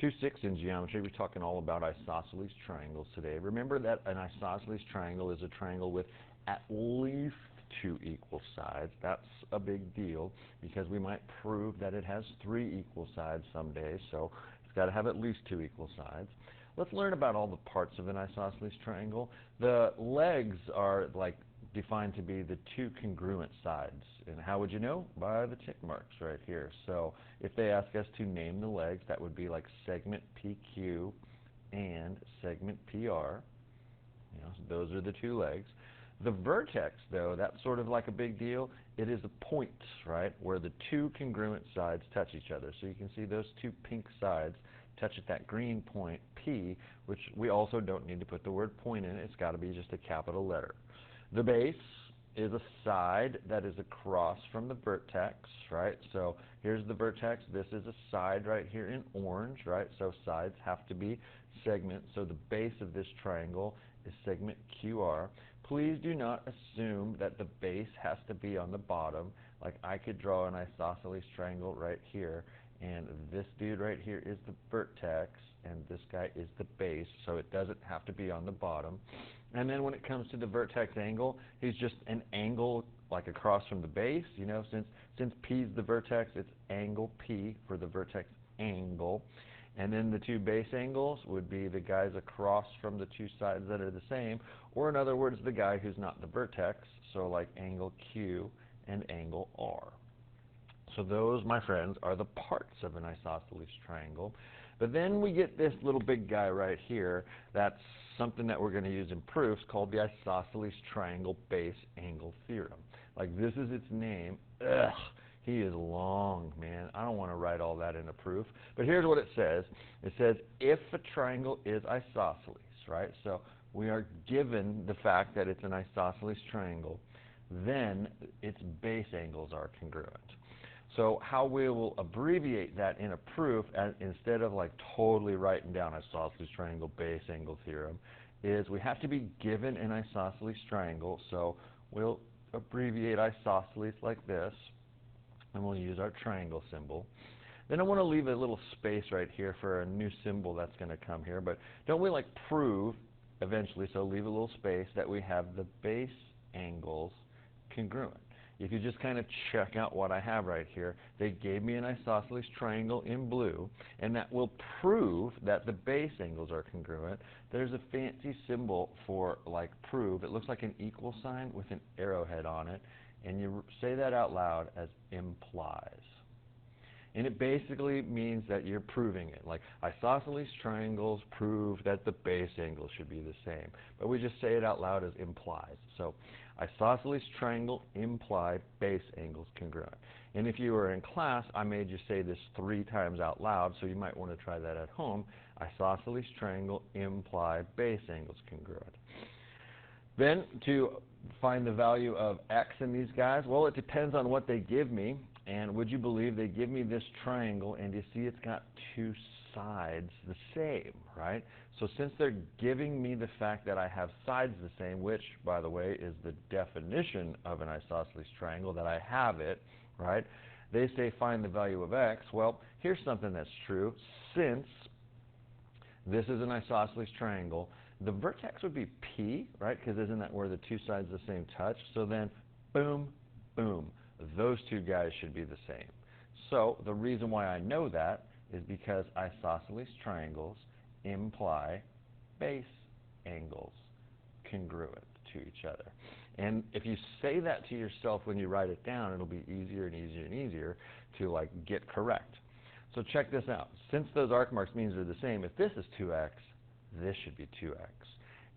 2-6 in geometry, we're talking all about isosceles triangles today. Remember that an isosceles triangle is a triangle with at least two equal sides. That's a big deal because we might prove that it has three equal sides someday, so it's got to have at least two equal sides. Let's learn about all the parts of an isosceles triangle. The legs are defined to be the two congruent sides. And how would you know? By the tick marks right here. So if they ask us to name the legs, that would be like segment PQ and segment PR. So those are the two legs. The vertex, though, that's sort of like a big deal. It is a point, right, where the two congruent sides touch each other. So you can see those two pink sides touch at that green point, P, which we also don't need to put the word point in. It's got to be just a capital letter. The base is a side that is across from the vertex, right? So here's the vertex. This is a side right here in orange, right? So sides have to be segments. So the base of this triangle is segment QR. Please do not assume that the base has to be on the bottom. Like I could draw an isosceles triangle right here, and this dude right here is the vertex, and this guy is the base, so it doesn't have to be on the bottom. And then when it comes to the vertex angle, he's just an angle like across from the base. Since P is the vertex, it's angle P for the vertex angle. And then the two base angles would be the guys across from the two sides that are the same, or in other words, the guy who's not the vertex, so like angle Q and angle R. So those, my friends, are the parts of an isosceles triangle. But then we get this little big guy right here. That's something that we're going to use in proofs called the isosceles triangle base angle theorem. Like this is its name. Ugh, he is long, man. I don't want to write all that in a proof. But here's what it says. It says if a triangle is isosceles, right? So we are given the fact that it's an isosceles triangle, then its base angles are congruent. So how we will abbreviate that in a proof, instead of totally writing down isosceles triangle base angle theorem, is we have to be given an isosceles triangle. So we'll abbreviate isosceles like this, and we'll use our triangle symbol. Then I want to leave a little space right here for a new symbol that's going to come here. But don't we prove eventually, so leave a little space, that we have the base angles congruent. If you just kind of check out what I have right here, they gave me an isosceles triangle in blue, and that will prove that the base angles are congruent. There's a fancy symbol for prove. It looks like an equal sign with an arrowhead on it, and you say that out loud as implies. And it basically means that you're proving it. Like isosceles triangles prove that the base angles should be the same. But we just say it out loud as implies. So isosceles triangle imply base angles congruent. And if you were in class, I made you say this 3 times out loud, so you might want to try that at home. Isosceles triangle imply base angles congruent. Then to find the value of x in these guys, well, it depends on what they give me. And would you believe they give me this triangle, and you see it's got 2 sides the same, right? So since they're giving me the fact that I have sides the same, which, by the way, is the definition of an isosceles triangle, that I have it, right? They say find the value of x. Well, here's something that's true. Since this is an isosceles triangle, the vertex would be P, right? Because isn't that where the 2 sides of the same touch? So then, boom, boom. Those 2 guys should be the same. So the reason why I know that is because isosceles triangles imply base angles congruent to each other. And if you say that to yourself when you write it down, it'll be easier and easier and easier to get correct. So check this out. Since those arc marks means they're the same, if this is 2x, this should be 2x.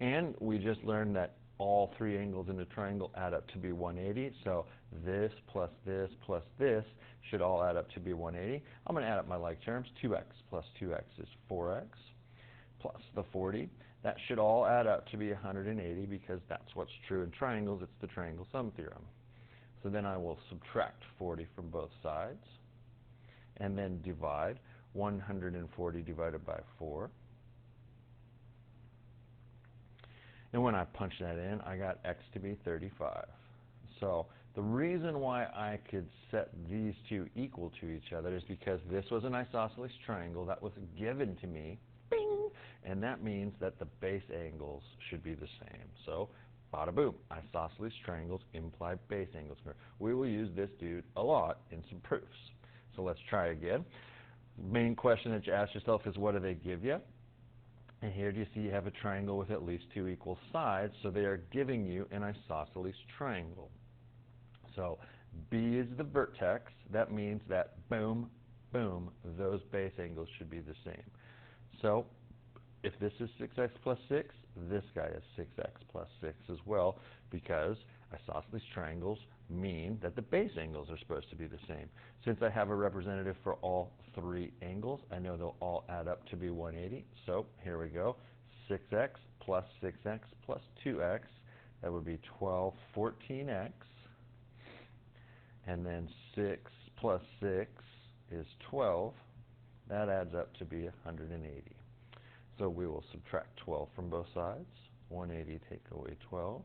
And we just learned that all 3 angles in the triangle add up to be 180. So this plus this plus this should all add up to be 180. I'm going to add up my like terms. 2x plus 2x is 4x plus the 40. That should all add up to be 180 because that's what's true in triangles. It's the triangle sum theorem. So then I will subtract 40 from both sides and then divide 140 divided by 4. And when I punch that in, I got x to be 35. So The reason why I could set these two equal to each other is because this was an isosceles triangle that was given to me, bing, and that means that the base angles should be the same. So, bada boom, isosceles triangles imply base angles. We will use this dude a lot in some proofs. So let's try again. Main question that you ask yourself is, what do they give you? And here do you see you have a triangle with at least two equal sides, so they are giving you an isosceles triangle. So B is the vertex. That means that boom, boom, those base angles should be the same. So if this is 6x plus 6, this guy is 6x plus 6 as well, because isosceles triangles mean that the base angles are supposed to be the same. Since I have a representative for all three angles, I know they'll all add up to be 180. So here we go. 6x plus 6x plus 2x. That would be 12, 14x. And then 6 plus 6 is 12. That adds up to be 180. So we will subtract 12 from both sides. 180 take away 12.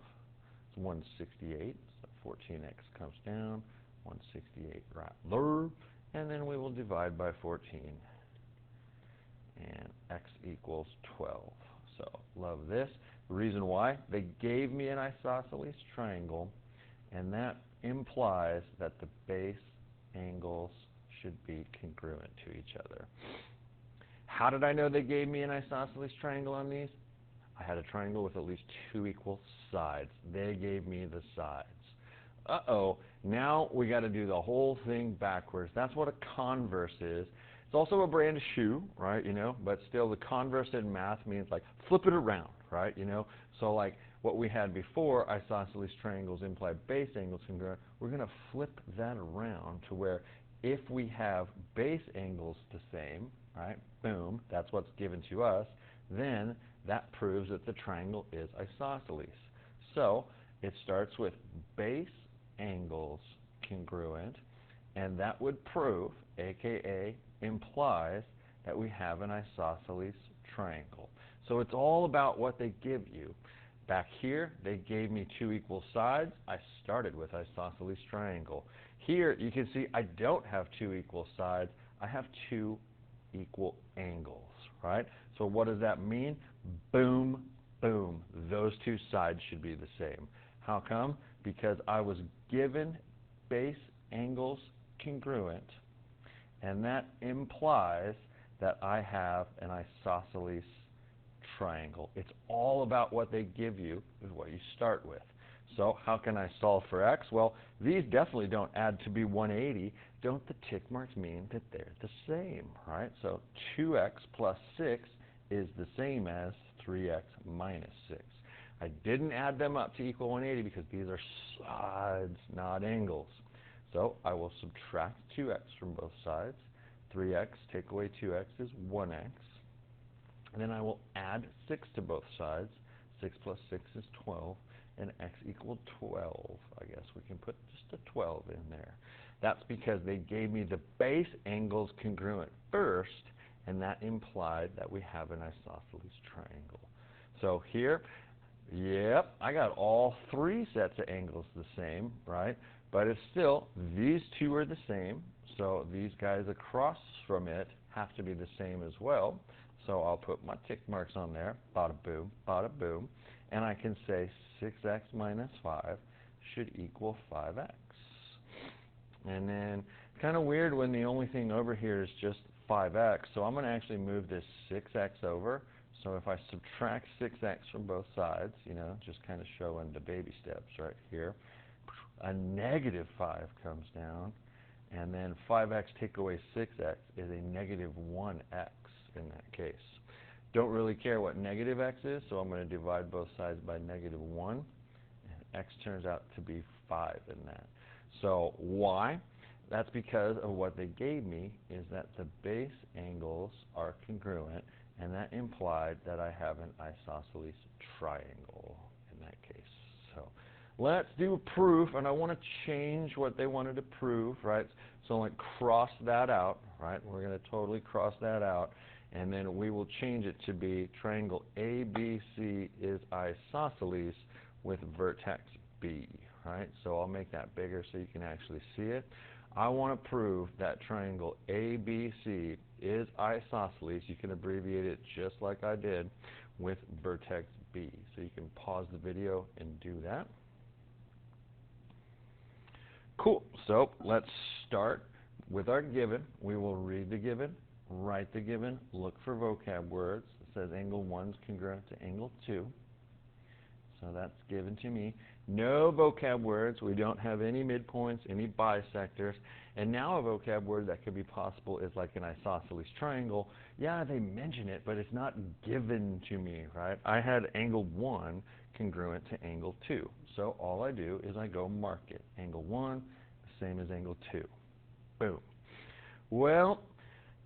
It's 168. So 14x comes down. 168 right there. And then we will divide by 14. And x equals 12. So love this. The reason why, they gave me an isosceles triangle, and that implies that the base angles should be congruent to each other. How did I know they gave me an isosceles triangle on these? I had a triangle with at least two equal sides. They gave me the sides. Uh-oh, now we got to do the whole thing backwards. That's what a converse is. It's also a brand of shoe, right, but still the converse in math means like flip it around, right, So like what we had before, isosceles triangles imply base angles congruent, we're going to flip that around to where if we have base angles the same, right, boom, that's what's given to us, then that proves that the triangle is isosceles. So it starts with base angles congruent, and that would prove, aka implies, that we have an isosceles triangle. So it's all about what they give you. Back here, they gave me two equal sides. I started with isosceles triangle. Here, you can see I don't have two equal sides. I have two equal angles, right? So what does that mean? Boom, boom. Those two sides should be the same. How come? Because I was given base angles congruent, and that implies that I have an isosceles triangle. It's all about what they give you is what you start with. So how can I solve for x? Well, these definitely don't add to be 180. Don't the tick marks mean that they're the same, right? So 2x plus 6 is the same as 3x minus 6. I didn't add them up to equal 180 because these are sides, not angles. So I will subtract 2x from both sides. 3x, take away 2x is 1x. And then I will add 6 to both sides. 6 plus 6 is 12, and x equals 12. I guess we can put just a 12 in there. That's because they gave me the base angles congruent first, and that implied that we have an isosceles triangle. So here, yep, I got all three sets of angles the same, right? But it's still, these two are the same, so these guys across from it have to be the same as well. So I'll put my tick marks on there, bada boom, and I can say 6x minus 5 should equal 5x. And then, kind of weird when the only thing over here is just 5x, so I'm going to actually move this 6x over. So if I subtract 6x from both sides, just kind of showing the baby steps right here, a negative 5 comes down, and then 5x take away 6x is a negative 1x in that case. Don't really care what negative x is, so I'm going to divide both sides by negative 1, and x turns out to be 5 in that. So why? That's because of what they gave me is that the base angles are congruent, and that implied that I have an isosceles triangle in that case. So let's do a proof, and I want to change what they wanted to prove, right? So like cross that out, right? We're going to totally cross that out, and then we will change it to be triangle ABC is isosceles with vertex B, right? So I'll make that bigger so you can actually see it. I want to prove that triangle ABC is isosceles. You can abbreviate it just like I did with vertex B. So you can pause the video and do that. Cool. So let's start with our given. We will read the given, write the given, look for vocab words. It says angle 1 is congruent to angle 2. So that's given to me. No vocab words. We don't have any midpoints, any bisectors. And now a vocab word that could be possible is like an isosceles triangle. Yeah, they mention it, but it's not given to me, right? I had angle 1 congruent to angle 2. So all I do is I go mark it. Angle 1, the same as angle 2. Boom. Well,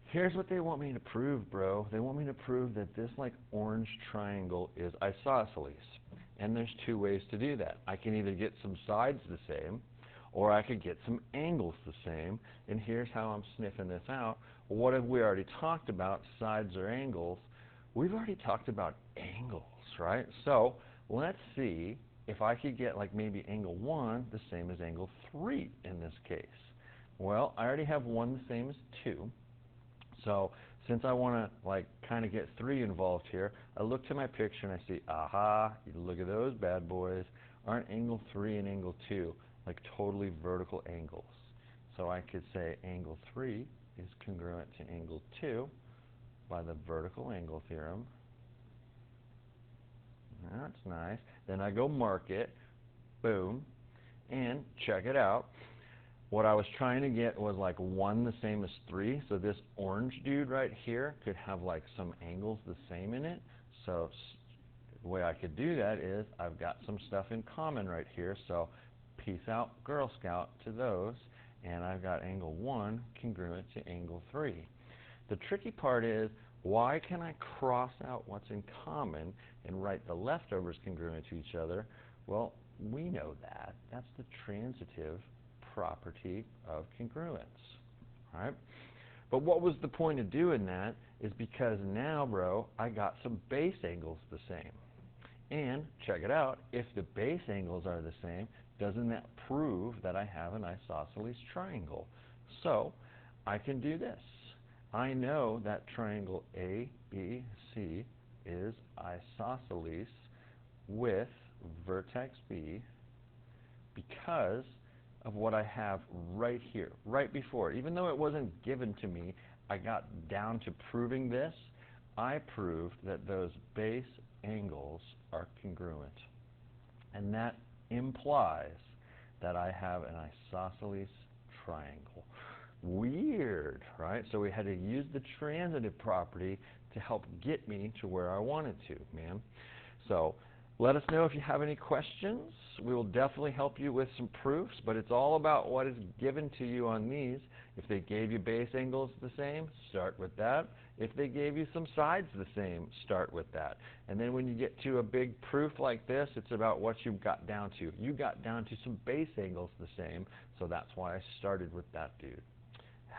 here's what they want me to prove, bro. They want me to prove that this like orange triangle is isosceles. And there's two ways to do that. I can either get some sides the same, or I could get some angles the same. And here's how I'm sniffing this out. What have we already talked about, sides or angles? We've already talked about angles, right? So let's see if I could get like maybe angle 1 the same as angle 3 in this case. Well, I already have 1 the same as 2. So since I want to like kind of get 3 involved here, I look to my picture and I see, aha, look at those bad boys. Aren't angle 3 and angle 2 like totally vertical angles? So I could say angle 3 is congruent to angle 2 by the vertical angle theorem. That's nice. Then I go mark it, boom, and check it out. What I was trying to get was like 1 the same as 3, so this orange dude right here could have like some angles the same in it. So the way I could do that is I've got some stuff in common right here, so peace out Girl Scout to those, and I've got angle 1 congruent to angle 3. The tricky part is, why can I cross out what's in common and write the leftovers congruent to each other? Well, we know that. That's the transitive property of congruence, right? But what was the point of doing that is because now, bro, I got some base angles the same. And check it out, if the base angles are the same, doesn't that prove that I have an isosceles triangle? So I can do this. I know that triangle ABC is isosceles with vertex B because of what I have right here, right before. Even though it wasn't given to me, I got down to proving this. I proved that those base angles are congruent. And that implies that I have an isosceles triangle. Weird, right? So we had to use the transitive property to help get me to where I wanted to, man. So let us know if you have any questions. We will definitely help you with some proofs, but it's all about what is given to you on these. If they gave you base angles the same, start with that. If they gave you some sides the same, start with that. And then when you get to a big proof like this, it's about what you got down to. You got down to some base angles the same, so that's why I started with that dude.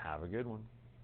Have a good one.